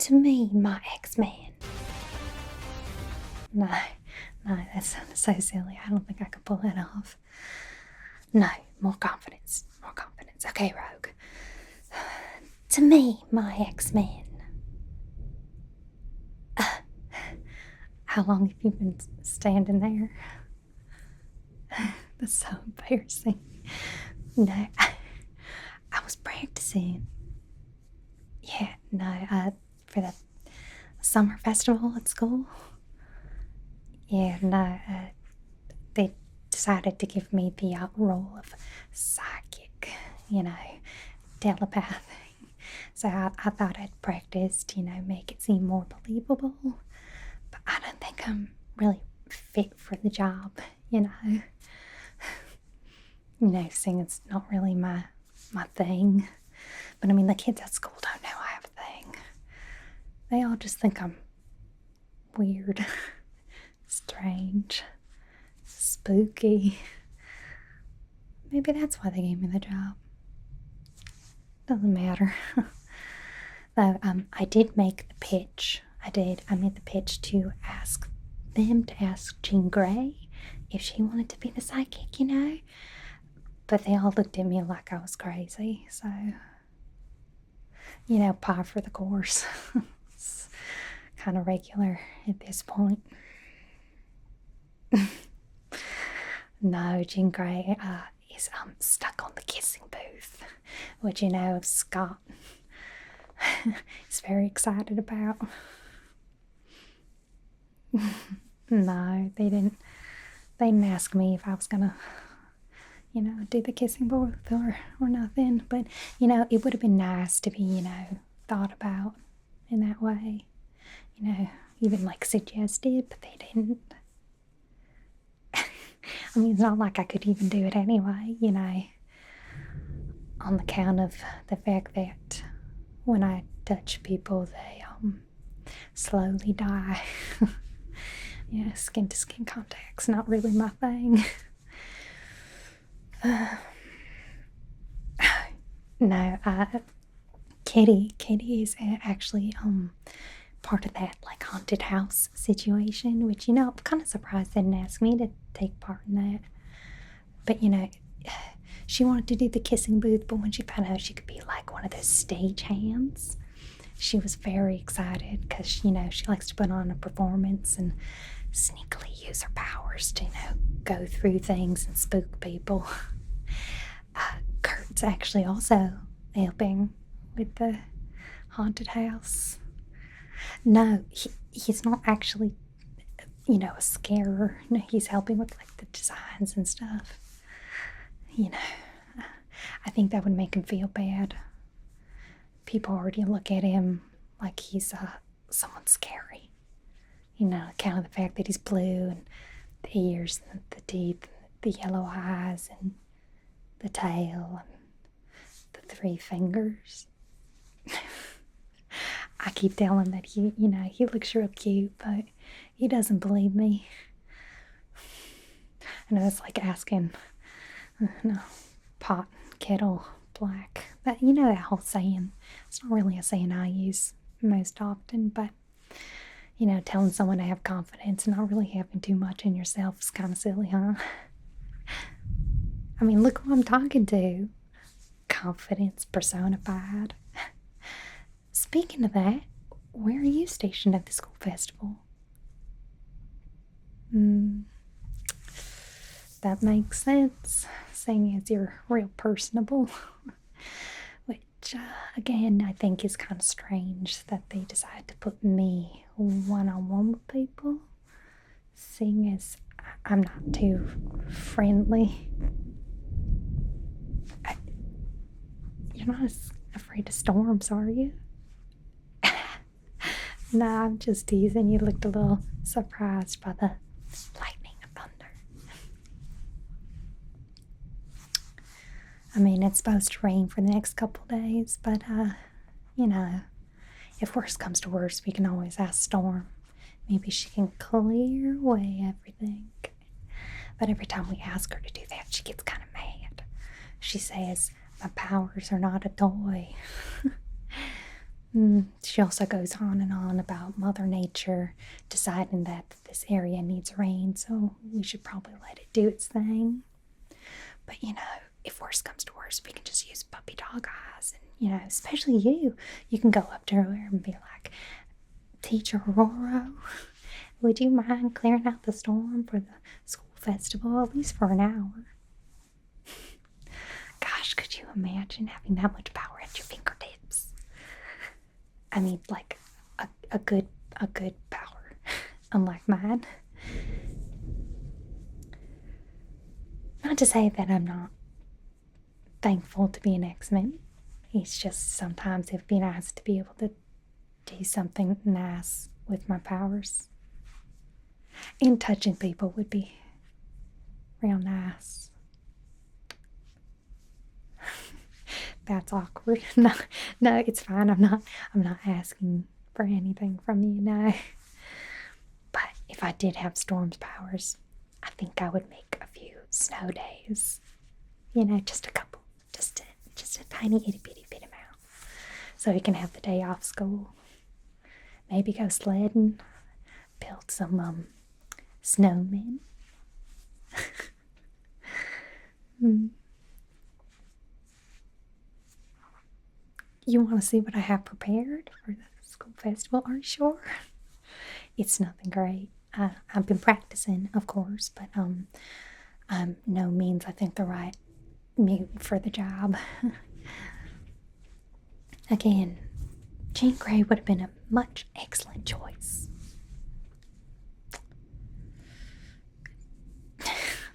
To me, my X-Men. No, no, that sounded so silly. I don't think I could pull that off. No, more confidence, more confidence. Okay, Rogue. To me, my X-Men. How long have you been standing there? That's so embarrassing. No, I was practicing. Yeah, no, for the summer festival at school. Yeah, no, they decided to give me the role of psychic, telepath. So I thought I'd practiced, make it seem more believable. But I don't think I'm really fit for the job, Singing's not really my thing. But I mean, the kids at school don't know I have a thing. They all just think I'm weird, strange, spooky. Maybe that's why they gave me the job. Doesn't matter. Though, I did make the pitch. I made the pitch to ask Jean Grey if she wanted to be the psychic, But they all looked at me like I was crazy, so, par for the course. It's kind of regular at this point. No, Jean Grey is stuck on the kissing booth, which Scott is very excited about. No, they didn't ask me if I was gonna, do the kissing booth or nothing. But, it would have been nice to be, thought about in that way. Even like suggested, but they didn't. I mean, it's not like I could even do it anyway, on the count of the fact that when I touch people, they slowly die. Skin to skin contact's not really my thing. No, Kitty is actually part of that like haunted house situation, which I'm kind of surprised they didn't ask me to take part in that. But she wanted to do the kissing booth, but when she found out she could be like one of those stage hands, she was very excited because she likes to put on a performance and sneakily use her powers to go through things and spook people. Kurt's actually also helping with the haunted house. No, he's not actually, a scarer. No, he's helping with like the designs and stuff. I think that would make him feel bad. People already look at him like he's someone scary. Account of the fact that he's blue and the ears and the teeth, the yellow eyes and the tail and the 3 fingers. I keep telling him that he looks real cute, but he doesn't believe me. I know it's like asking, pot, kettle, black. But that whole saying. It's not really a saying I use most often, but telling someone to have confidence and not really having too much in yourself is kind of silly, huh? I mean, look who I'm talking to. Confidence personified. Speaking of that, where are you stationed at the school festival? That makes sense, seeing as you're real personable. Which, again, I think is kind of strange that they decide to put me one-on-one with people, seeing as I'm not too friendly. You're not as afraid of storms, are you? Nah, I'm just teasing. You looked a little surprised by the lightning and thunder. I mean, it's supposed to rain for the next couple days, but, if worst comes to worst, we can always ask Storm. Maybe she can clear away everything. But every time we ask her to do that, she gets kind of mad. She says, my powers are not a toy. She also goes on and on about Mother Nature deciding that this area needs rain, so we should probably let it do its thing. But if worse comes to worse, we can just use puppy dog eyes. And, especially you. You can go up to her and be like, Teacher Aurora, would you mind clearing out the storm for the school festival, at least for an hour? Gosh, could you imagine having that much power at your fingertips? I mean, like a good power, unlike mine. Not to say that I'm not thankful to be an X-Men. It's just sometimes it'd be nice to be able to do something nice with my powers. And touching people would be real nice. That's awkward. No, it's fine. I'm not asking for anything from you, no. But if I did have Storm's powers, I think I would make a few snow days. Just a couple. Just a tiny itty bitty bit amount. So you can have the day off school. Maybe go sledding. Build some snowmen. You want to see what I have prepared for the school festival? Are you sure? It's nothing great. I've been practicing, of course, but I'm no means I think the right mutant for the job. Again, Jean Grey would have been a much excellent choice.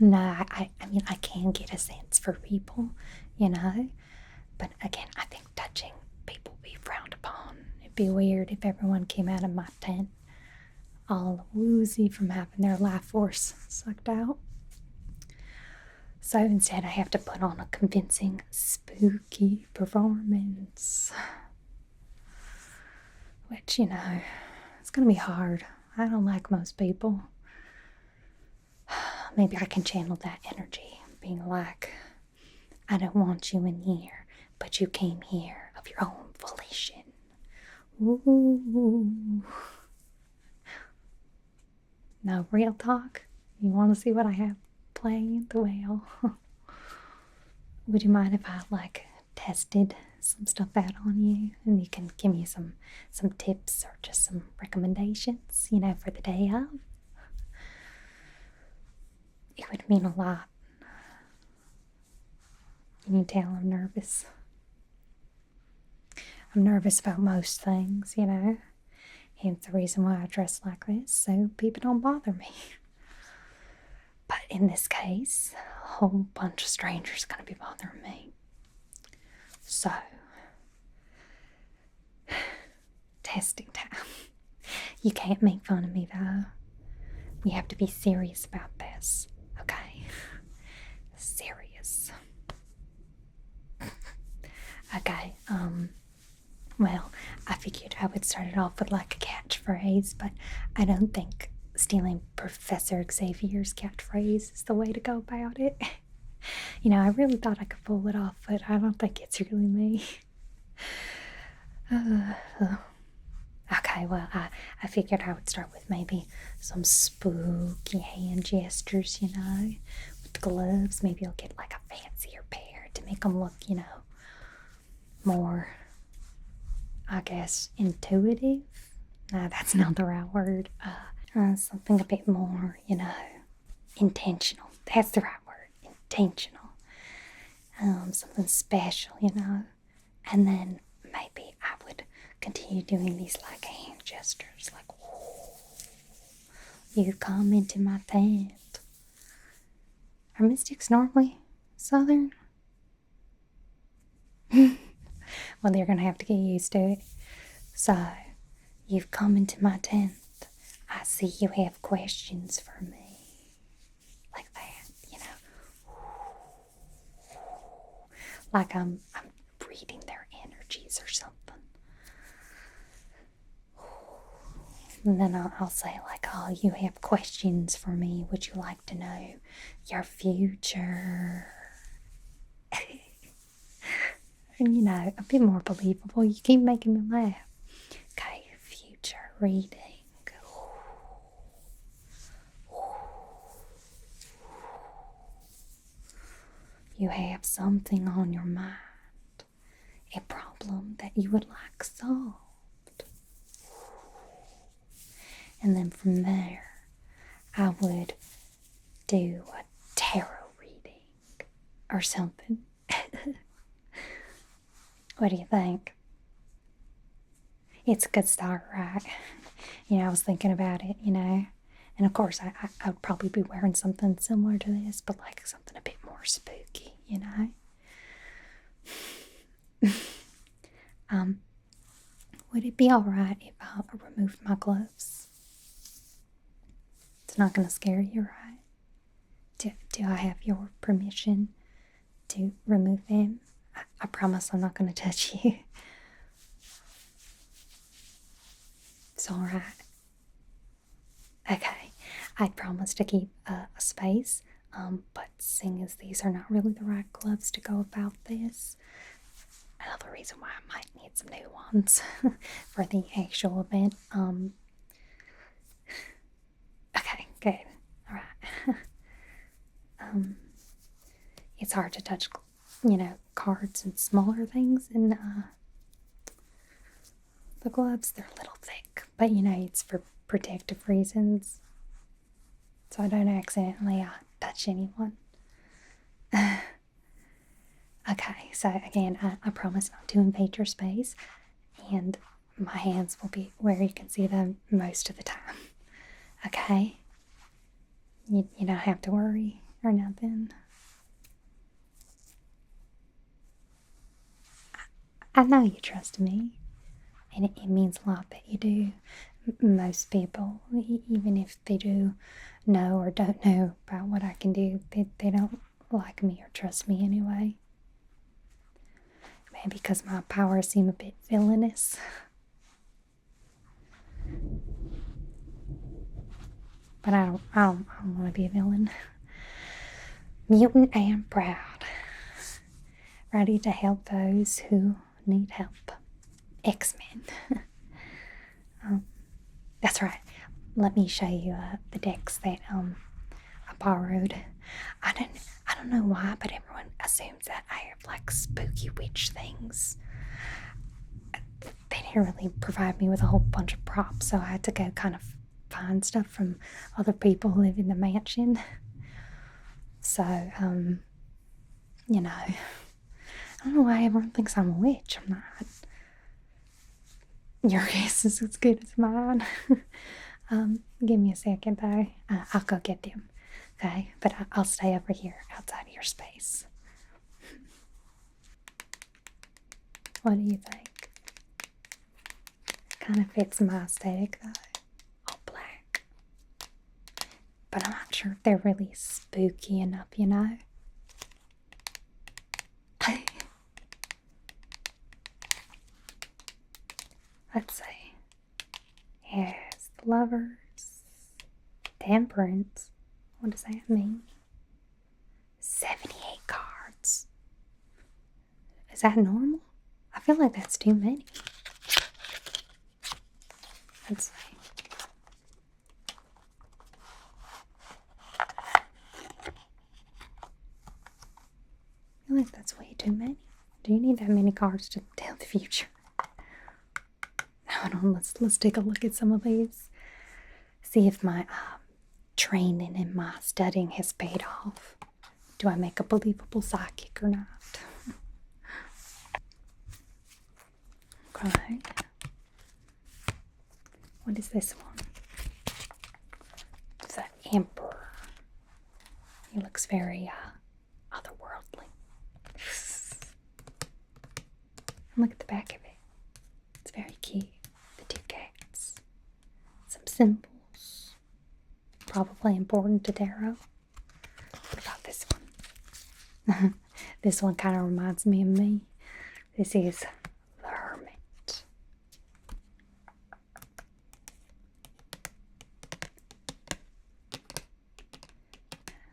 No, I mean, I can get a sense for people, but again, I think touching people would be frowned upon. It'd be weird if everyone came out of my tent all woozy from having their life force sucked out. So instead, I have to put on a convincing, spooky performance. Which, it's going to be hard. I don't like most people. Maybe I can channel that energy, being like, I don't want you in here, but you came here of your own volition. Ooh. No, real talk? You want to see what I have playing? Well, would you mind if I, tested some stuff out on you? And you can give me some tips or just some recommendations, for the day of? It would mean a lot. Can you tell I'm nervous? I'm nervous about most things, Hence the reason why I dress like this, so people don't bother me. But in this case, a whole bunch of strangers are going to be bothering me. So, testing time. You can't make fun of me, though. We have to be serious about this, okay? Serious. Okay, well, I figured I would start it off with a catchphrase, but I don't think stealing Professor Xavier's catchphrase is the way to go about it. I really thought I could pull it off, but I don't think it's really me. Okay, well, I figured I would start with maybe some spooky hand gestures, with gloves. Maybe I'll get a fancier pair to make them look, more, I guess, intuitive. No, that's not the right word. Something a bit more, intentional. That's the right word, intentional. Something special, And then maybe I would continue doing these hand gestures, you come into my tent. Are mystics normally Southern? Well, they're gonna have to get used to it. So, you've come into my tent. I see you have questions for me. Like that, Like I'm reading their energies or something. And then I'll say oh, you have questions for me. Would you like to know your future? And a bit more believable. You keep making me laugh. reading. You have something on your mind, a problem that you would like solved. And then from there, I would do a tarot reading or something. What do you think? It's a good start, right? I was thinking about it, And of course, I would probably be wearing something similar to this, but like something a bit more spooky, Would it be alright if I removed my gloves? It's not going to scare you, right? Do I have your permission to remove them? I promise I'm not going to touch you. It's alright. Okay, I promise to keep a space, but seeing as these are not really the right gloves to go about this, another reason why I might need some new ones for the actual event. Okay, good. Alright. It's hard to touch, cards and smaller things in the gloves. They're a little thick, but it's for protective reasons, so I don't accidentally touch anyone. Okay, so again, I promise not to invade your space, and my hands will be where you can see them most of the time. Okay? You don't have to worry or nothing. I know you trust me, and it means a lot that you do. Most people, even if they do know or don't know about what I can do, they don't like me or trust me anyway. Maybe because my powers seem a bit villainous. But I don't want to be a villain. Mutant and proud. Ready to help those who need help. X-Men. That's right. Let me show you the decks that I borrowed. I don't know why, but everyone assumes that I have like spooky witch things. They didn't really provide me with a whole bunch of props, so I had to go kind of find stuff from other people who live in the mansion. So, I don't know why everyone thinks I'm a witch. I'm not. Your guess is as good as mine. Give me a second though. I'll go get them. Okay, but I'll stay over here outside of your space. What do you think? Kind of fits my aesthetic though. All black. But I'm not sure if they're really spooky enough, Let's see. Yes, lovers. Temperance. What does that mean? 78 cards. Is that normal? I feel like that's too many. Let's see. I feel like that's way too many. Do you need that many cards to tell the future? Hold on, let's take a look at some of these. See if my training and my studying has paid off. Do I make a believable psychic or not? Okay. What is this one? It's an emperor. He looks very otherworldly. Look at the back of it. It's very cute. The two cats. Some symbols. Probably important to tarot. What about this one? This one kind of reminds me of me. This is the Hermit.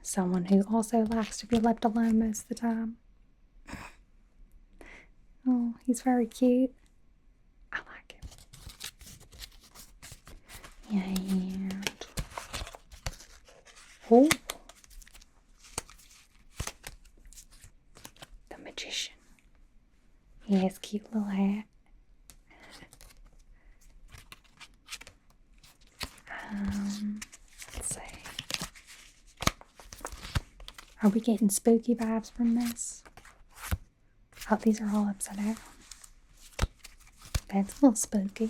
Someone who also likes to be left alone most of the time. Oh, he's very cute. I like him. And oh, the magician. He has a cute little hat. Let's see. Are we getting spooky vibes from this? Oh, these are all upside down. That's a little spooky.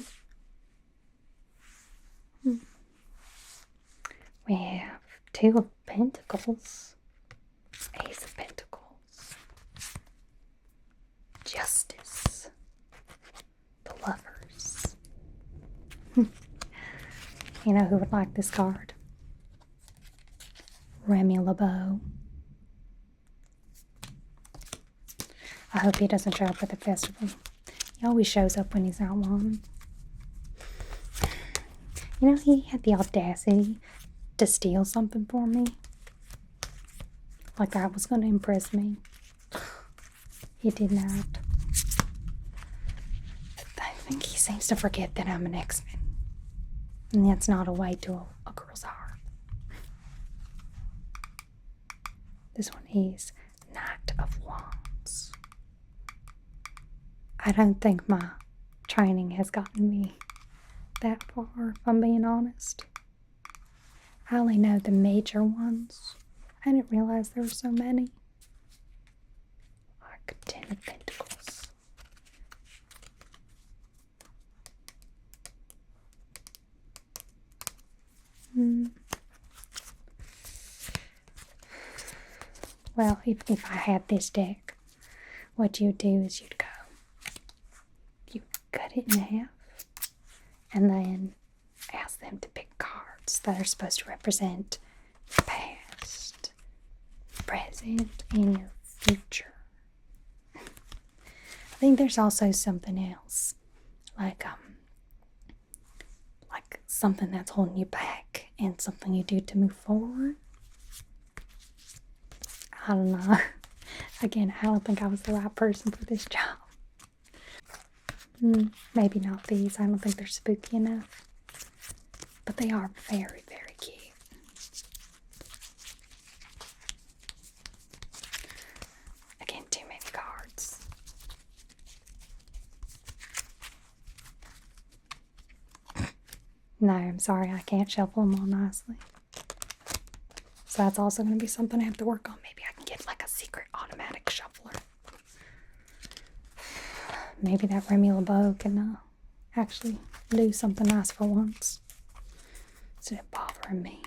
We have 2 of Pentacles, Ace of Pentacles, Justice, the Lovers. You know who would like this card? Remy LeBeau. I hope he doesn't show up at the festival. He always shows up when he's not wanted. You know, he had the audacity to steal something for me. Like that was going to impress me. He did not. I think he seems to forget that I'm an X-Men. And that's not a way to a girl's heart. This one is Knight of Wands. I don't think my training has gotten me that far, if I'm being honest. I only know the major ones. I didn't realize there were so many. Like 10 of Pentacles. Well, if I had this deck, what you'd do is you'd cut it in half and then ask them to pick cards that are supposed to represent your past, present, and your future. I think there's also something else, like something that's holding you back and something you do to move forward. I don't know. Again, I don't think I was the right person for this job. Maybe not these. I don't think they're spooky enough. But they are very, very cute. Again, too many cards. No, I'm sorry. I can't shuffle them all nicely. So that's also going to be something I have to work on. Maybe I can get like a secret automatic shuffler. Maybe that Remy LeBeau can actually do something nice for once. Instead of bothering me.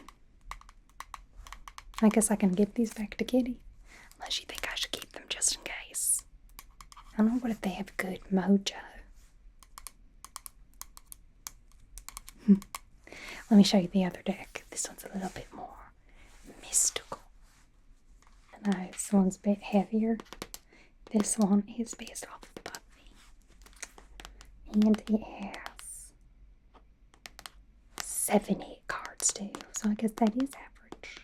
I guess I can give these back to Kitty. Unless you think I should keep them just in case. I don't know, what if they have good mojo? Let me show you the other deck. This one's a little bit more mystical. No, this one's a bit heavier. This one is based off of Buffy. And it has 78 cards too. So I guess that is average.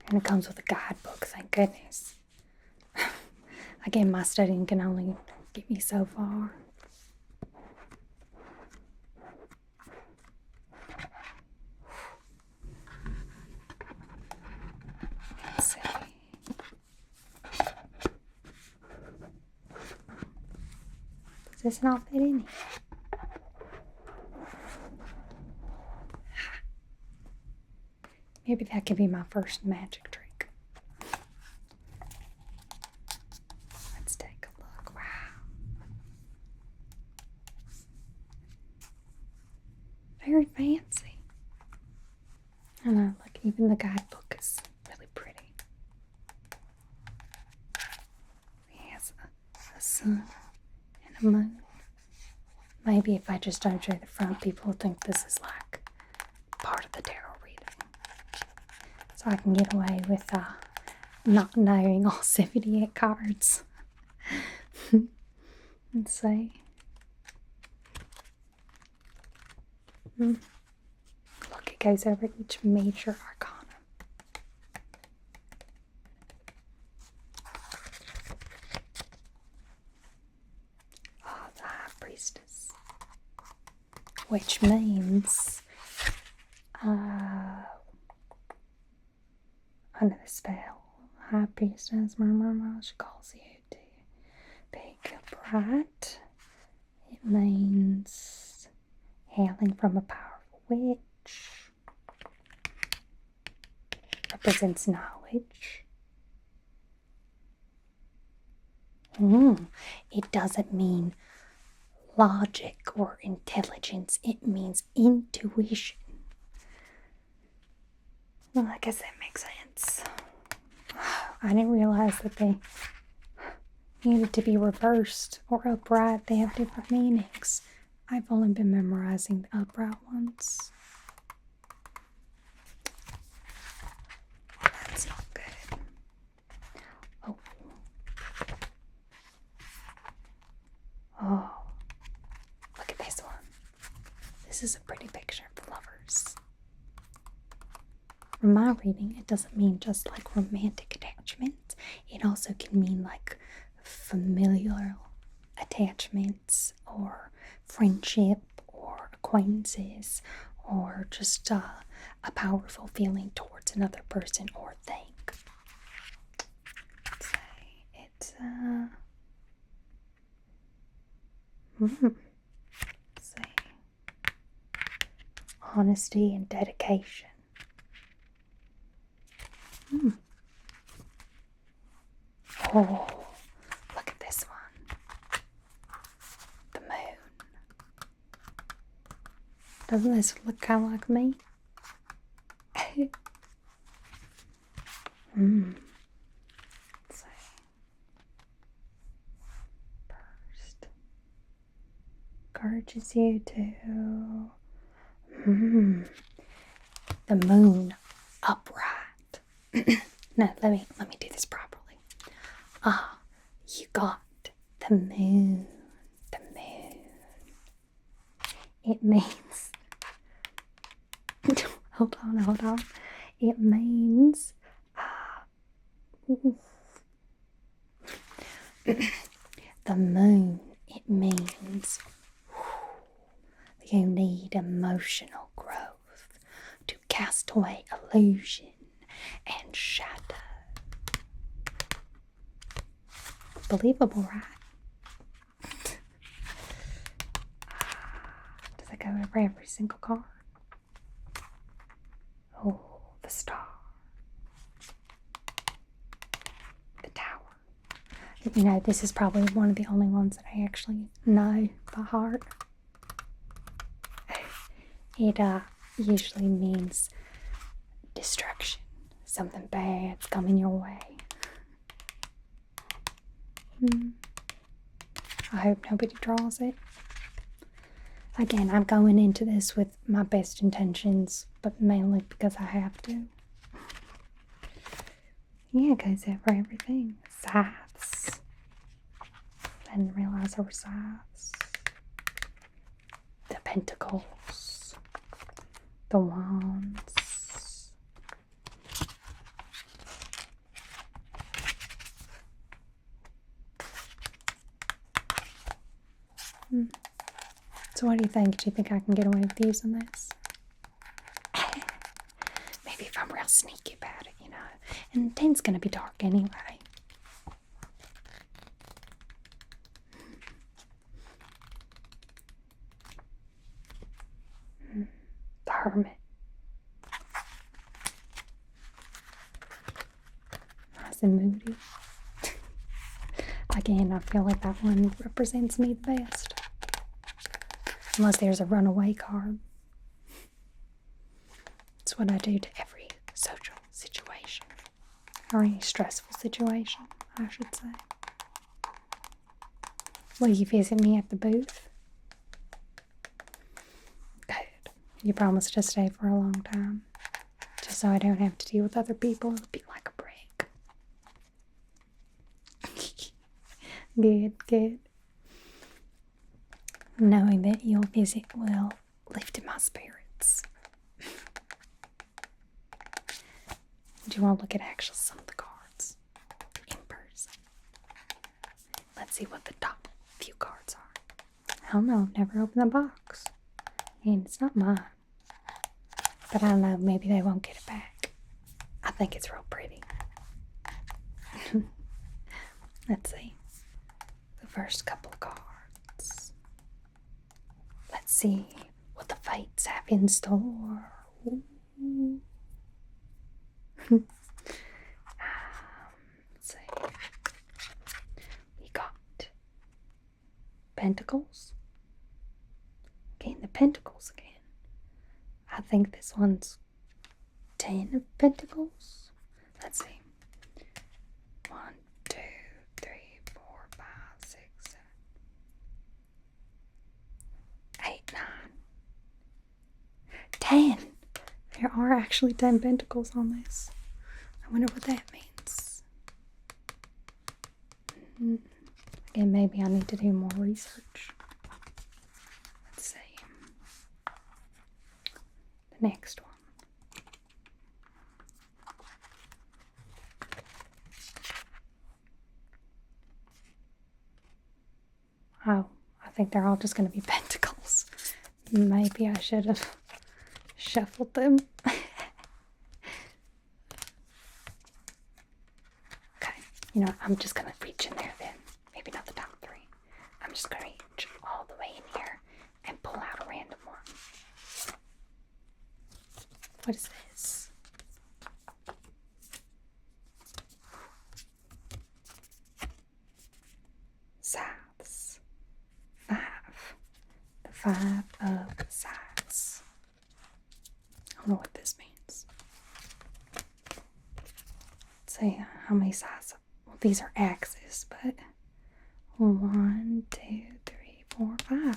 And it comes with a guidebook, thank goodness. Again, my studying can only get me so far. Let's see. Does this not fit in here? Maybe that could be my first magic trick. Let's take a look. Wow. Very fancy. I know, look, even the guidebook is really pretty. It has a sun and a moon. Maybe if I just don't show the front, people will think this is like part of the tarot reading. So I can get away with not knowing all 78 cards. Let's see. Look, it goes over each major arcana. Oh, the High Priestess. which means under the spell, high priestess, she calls you to be bright. It means hailing from a powerful witch. Represents knowledge. It doesn't mean logic or intelligence. It means intuition. Well, I guess that makes sense. I didn't realize that they needed to be reversed or upright. They have different meanings. I've only been memorizing the upright ones. That's not good. Oh, look at this one. This is a pretty picture of the lovers. From my reading, it doesn't mean just like romantic attachments. It also can mean like familial attachments or friendship or acquaintances or just a powerful feeling towards another person or thing. Let's say it's let's see. Honesty and dedication. Oh, look at this one. The moon. Doesn't this look kind of like me? Let's see. First, encourages you to the moon upright. No, let me do this properly. You got the moon. The moon. It means hold on. It means the moon. It means you need emotional growth to cast away illusion and shadow. Believable, right? Does it go over every single card? Oh, the star. The tower. You know, this is probably one of the only ones that I actually know by heart. It usually means destruction. Something bad's coming your way. I hope nobody draws it. Again, I'm going into this with my best intentions, but mainly because I have to. Yeah, it goes over everything. Scythes. I didn't realize there were scythes. The pentacles. The wands. So what do you think? Do you think I can get away with using this? Maybe if I'm real sneaky about it, you know. And the tent's going to be dark anyway. The Hermit. Nice and moody. Again, I feel like that one represents me the best. Unless there's a runaway card. It's what I do to every social situation. Or any stressful situation, I should say. Will you visit me at the booth? Good. You promised to stay for a long time. Just so I don't have to deal with other people. It'll be like a break. Good. Knowing that you'll visit will lift my spirits. Do you want to look at actually some of the cards in person? Let's see what the top few cards are. I don't know, I've never opened the box. And it's not mine. But I don't know, maybe they won't get it back. I think it's real pretty. Let's see. The first couple of cards. Let's see what the fates have in store. Let's see. We got Pentacles. Again, the Pentacles again. I think this one's 10 of Pentacles. Let's see. 1, 2, 3, 4, 5, 6, 7, 8, 9, 10. There are actually 10 pentacles on this. I wonder what that means. Again, maybe I need to do more research. Let's see. The next one. Oh, I think they're all just going to be pentacles. Maybe I should have shuffled them. Okay, you know what? I'm just going to reach in there then. Maybe not the top 3. I'm just going to reach all the way in here and pull out a random one. What is this? Scythes. 5. The 5 of scythes. I don't know what this means. Let's see how many scythes. Well, these are axes, but 1, 2, 3, 4, 5.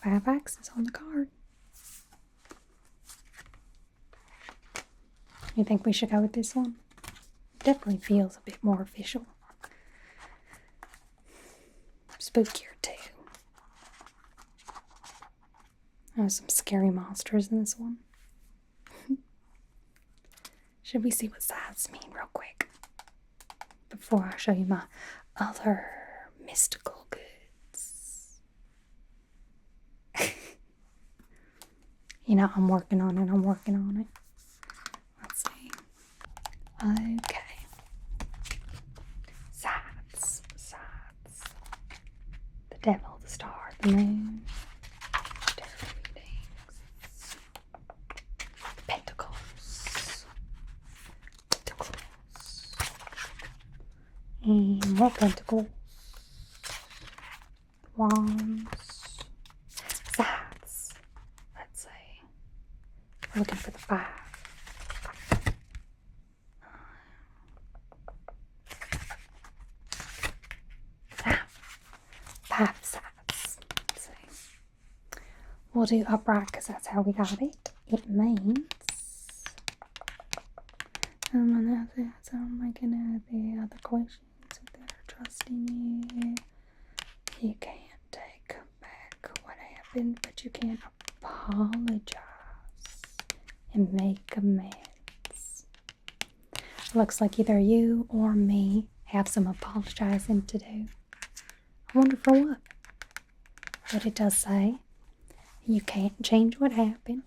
5 axes on the card. You think we should go with this one? Definitely feels a bit more official. Spookier too. There's some scary monsters in this one. Should we see what sides mean real quick before I show you my other mystical goods? You know, I'm working on it. Let's see. Okay. Sides. The devil, the star, the moon. Tarot readings. Pentacles. And more pentacles. Wands. Sides. Let's see. We're looking for the 5. 5 sides. Let's see. We'll do upright because that's how we got it. It means I'm making the other questions if they're trusting you. You can't take back what happened, but you can apologize and make amends. Looks like either you or me have some apologizing to do. I wonder for what. But it does say you can't change what happened,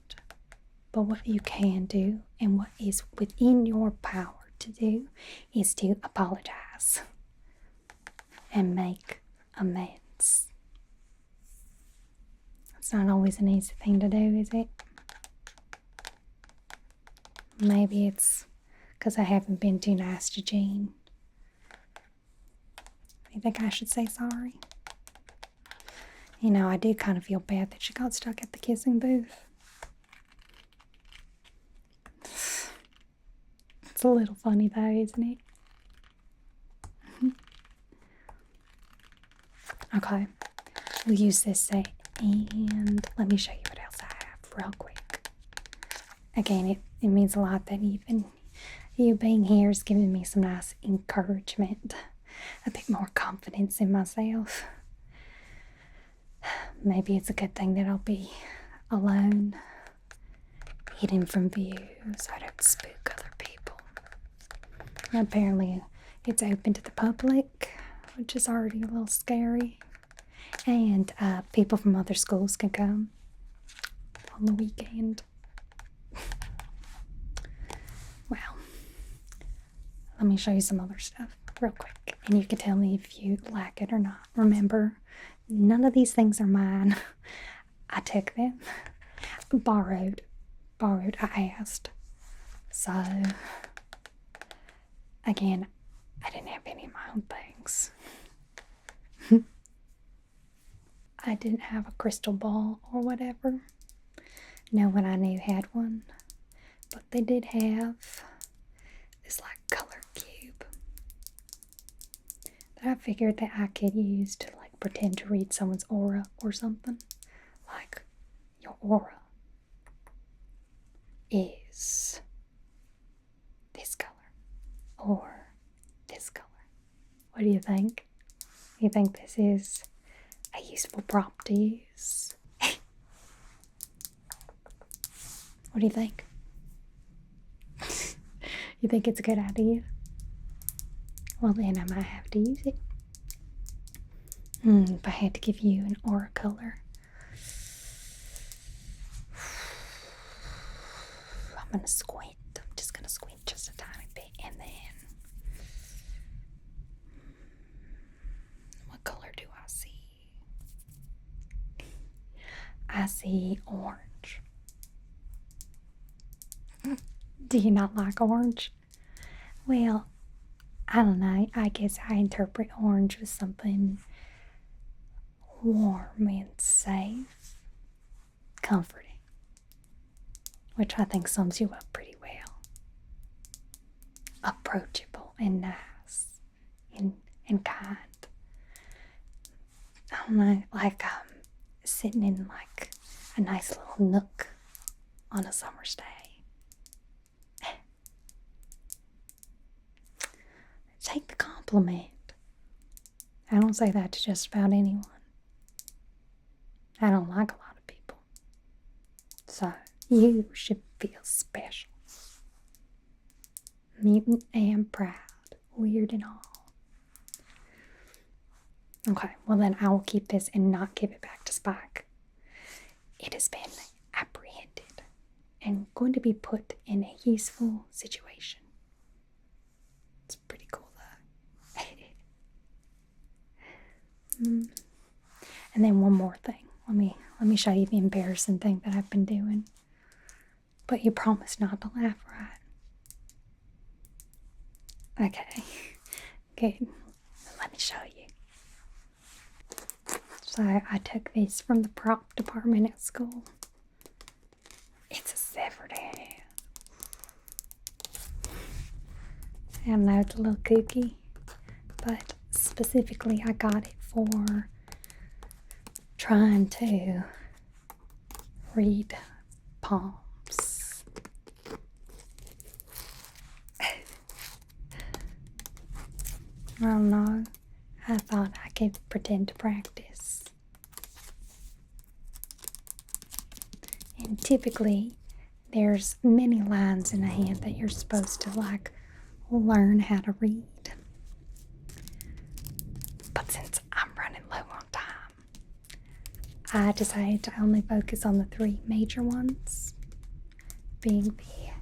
but what you can do and what is within your power to do is to apologize and make amends. It's not always an easy thing to do, is it? Maybe it's because I haven't been too nice to Jean. You think I should say sorry? You know, I do kind of feel bad that she got stuck at the kissing booth. It's a little funny though, isn't it? Okay, we'll use this set and let me show you what else I have real quick. Again, it means a lot that even you being here is giving me some nice encouragement, a bit more confidence in myself. Maybe it's a good thing that I'll be alone, hidden from view, so I don't spook other people. And apparently it's open to the public, which is already a little scary. And people from other schools can come. on the weekend. Well, let me show you some other stuff real quick, and you can tell me if you like it or not. Remember, none of these things are mine. I took them. Borrowed. I asked. So, again, I didn't have any of my own things. I didn't have a crystal ball or whatever. No one I knew had one. But they did have this like color cube that I figured that I could use to like pretend to read someone's aura or something. Like, your aura is this color or this color. What do you think? You think this is a useful prop to use? What do you think? You think it's a good idea? Well, then I might have to use it. If I had to give you an aura color, I'm gonna squint. I'm just gonna squint just a tiny bit, and then what color do I see? I see orange. Do you not like orange? Well, I don't know. I guess I interpret orange as something warm and safe, comforting, which I think sums you up pretty well. Approachable and nice and kind. I don't know, like sitting in like a nice little nook on a summer's day. Take the compliment. I don't say that to just about anyone. I don't like a lot of people. So, you should feel special. Mutant and proud. Weird and all. Okay, well then I will keep this and not give it back to Spike. It has been apprehended and going to be put in a useful situation. It's pretty cool though. And then one more thing. Let me show you the embarrassing thing that I've been doing. But you promised not to laugh, right? Okay. Good. Let me show you. So I took this from the prop department at school. It's a severed head. I know it's a little kooky, but specifically I got it for trying to read palms. I don't know. I thought I could pretend to practice. And typically, there's many lines in a hand that you're supposed to like learn how to read. But since I'm running low on time, I decided to only focus on the three major ones, being the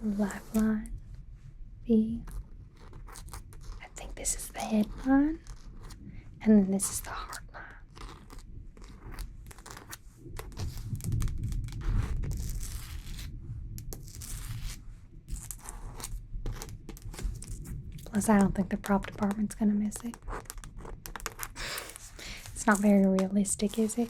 lifeline, I think this is the headline, and then this is the heart line. Plus, I don't think the prop department's gonna miss it. It's not very realistic, is it?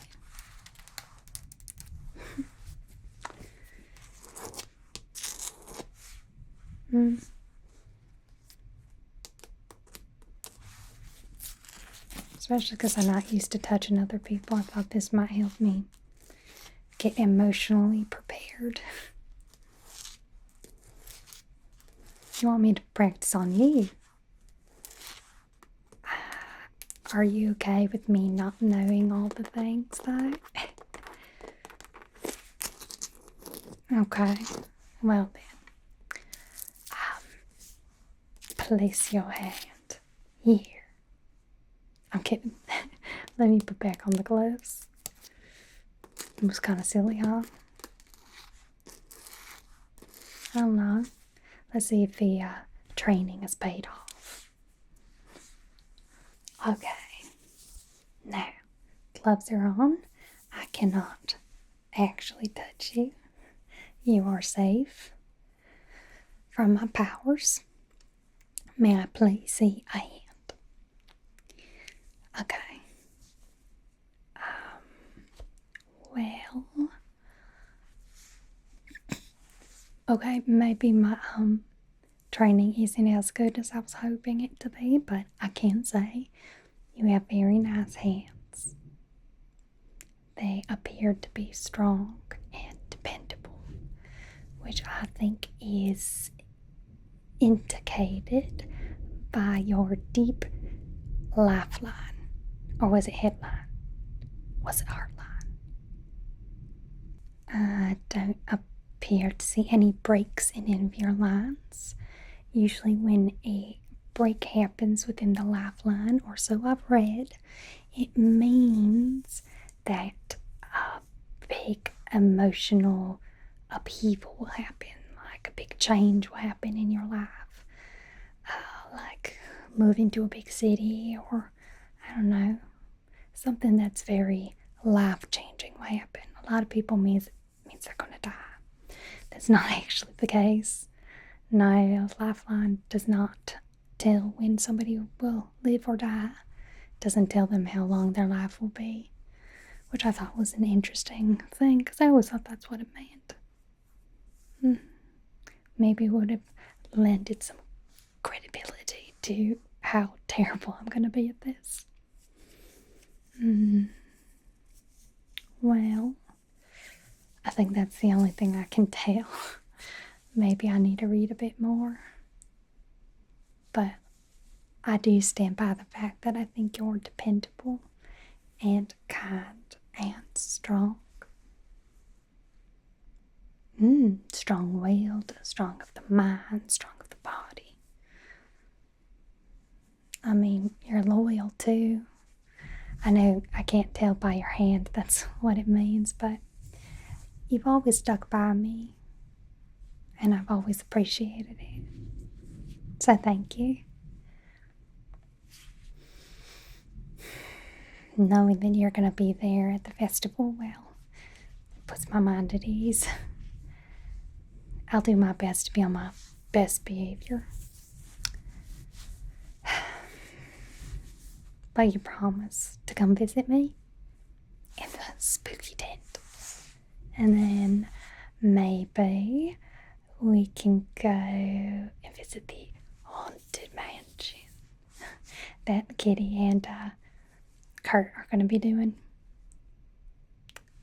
Especially because I'm not used to touching other people. I thought this might help me get emotionally prepared. You want me to practice on you? Are you okay with me not knowing all the things, though? Okay. Well, then. Place your hand here. I'm kidding. Let me put back on the gloves. It was kind of silly, huh? I don't know. Let's see if the training has paid off. Okay. Now, gloves are on. I cannot actually touch you. You are safe from my powers. May I please see a hand? Okay. Well. Okay, maybe my training isn't as good as I was hoping it to be, but I can say you have very nice hands. They appear to be strong and dependable, which I think is indicated by your deep lifeline. Or was it headline? Was it heartline? I don't appear to see any breaks in any of your lines. Usually, when a break happens within the lifeline, or so I've read, it means that a big emotional upheaval will happen, like a big change will happen in your life, like moving to a big city, or I don't know, something that's very life changing will happen. A lot of people means they're going to die. That's not actually the case. No, a lifeline does not tell when somebody will live or die. It doesn't tell them how long their life will be, which I thought was an interesting thing because I always thought that's what it meant. Maybe it would have lended some credibility to how terrible I'm going to be at this. Well, I think that's the only thing I can tell. Maybe I need to read a bit more. But I do stand by the fact that I think you're dependable and kind and strong. Strong-willed, strong of the mind, strong of the body. I mean, you're loyal too. I know I can't tell by your hand that's what it means, but you've always stuck by me, and I've always appreciated it. So thank you. Knowing that you're going to be there at the festival, well, it puts my mind at ease. I'll do my best to be on my best behavior. But you promise to come visit me in the spooky tent. And then maybe we can go and visit the haunted mansion that Kitty and Kurt are going to be doing.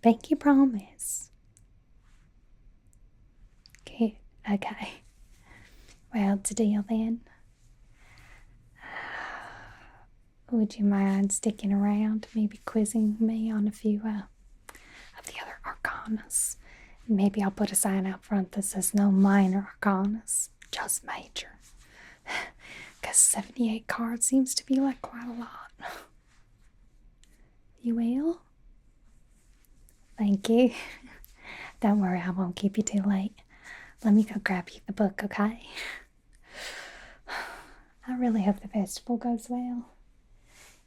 Thank you, promise. Okay. Well, it's a deal then. Would you mind sticking around, maybe quizzing me on a few of the other arcanas? Maybe I'll put a sign out front that says no minor arcanas, just major. Because 78 cards seems to be like quite a lot. You will? Thank you. Don't worry, I won't keep you too late. Let me go grab you the book, okay? I really hope the festival goes well.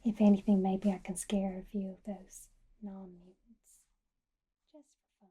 If anything, maybe I can scare a few of those non-mutants. Just for fun.